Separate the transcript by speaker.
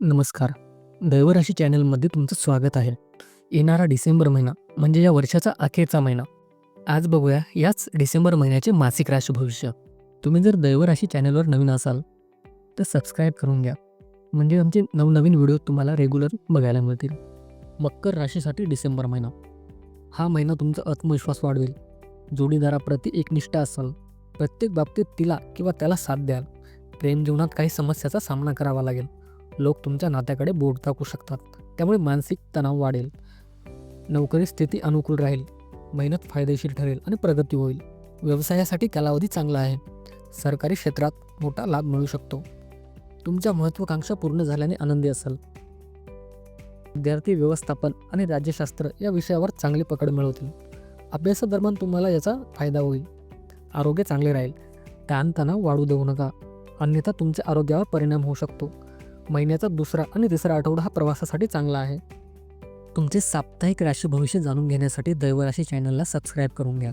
Speaker 1: नमस्कार. दैवराशी चॅनलमध्ये तुमचं स्वागत आहे. येणारा डिसेंबर महिना म्हणजे या वर्षाचा अखेरचा महिना. आज बघूया याच डिसेंबर महिन्याचे मासिक राशी भविष्य. तुम्ही जर दैवराशी चॅनलवर नवीन असाल तर सबस्क्राईब करून घ्या. म्हणजे आमचे नवनवीन व्हिडिओ तुम्हाला रेग्युलर बघायला मिळतील. मकर राशीसाठी डिसेंबर महिना. हा महिना तुमचा आत्मविश्वास वाढवेल. जोडीदाराप्रती एकनिष्ठ असाल. प्रत्येक बाबतीत तिला किंवा त्याला साथ द्याल. प्रेम जीवनात काही समस्याचा सामना करावा लागेल. लोक तुमच्या नात्याकडे बोट दाखवू शकतात, त्यामुळे मानसिक तणाव वाढेल. नोकरी स्थिती अनुकूल राहील. मेहनत फायदेशीर ठरेल आणि प्रगती होईल. व्यवसायासाठी कालावधी चांगला आहे. सरकारी क्षेत्रात मोठा लाभ मिळू शकतो. तुमच्या महत्त्वाकांक्षा पूर्ण झाल्याने आनंदी असाल. विद्यार्थी व्यवस्थापन आणि राज्यशास्त्र या विषयावर चांगली पकड मिळवतील. अभ्यासादरम्यान तुम्हाला याचा फायदा होईल. आरोग्य चांगले राहील. ताणतणाव वाढू देऊ नका, अन्यथा तुमच्या आरोग्यावर परिणाम होऊ शकतो. महिन्याचा दुसरा आणि तिसरा आठवडा हा प्रवासासाठी चांगला आहे. तुमचे साप्ताहिक राशी भविष्य जाणून घेण्यासाठी दैवराशी चॅनलला सबस्क्राईब करून घ्या.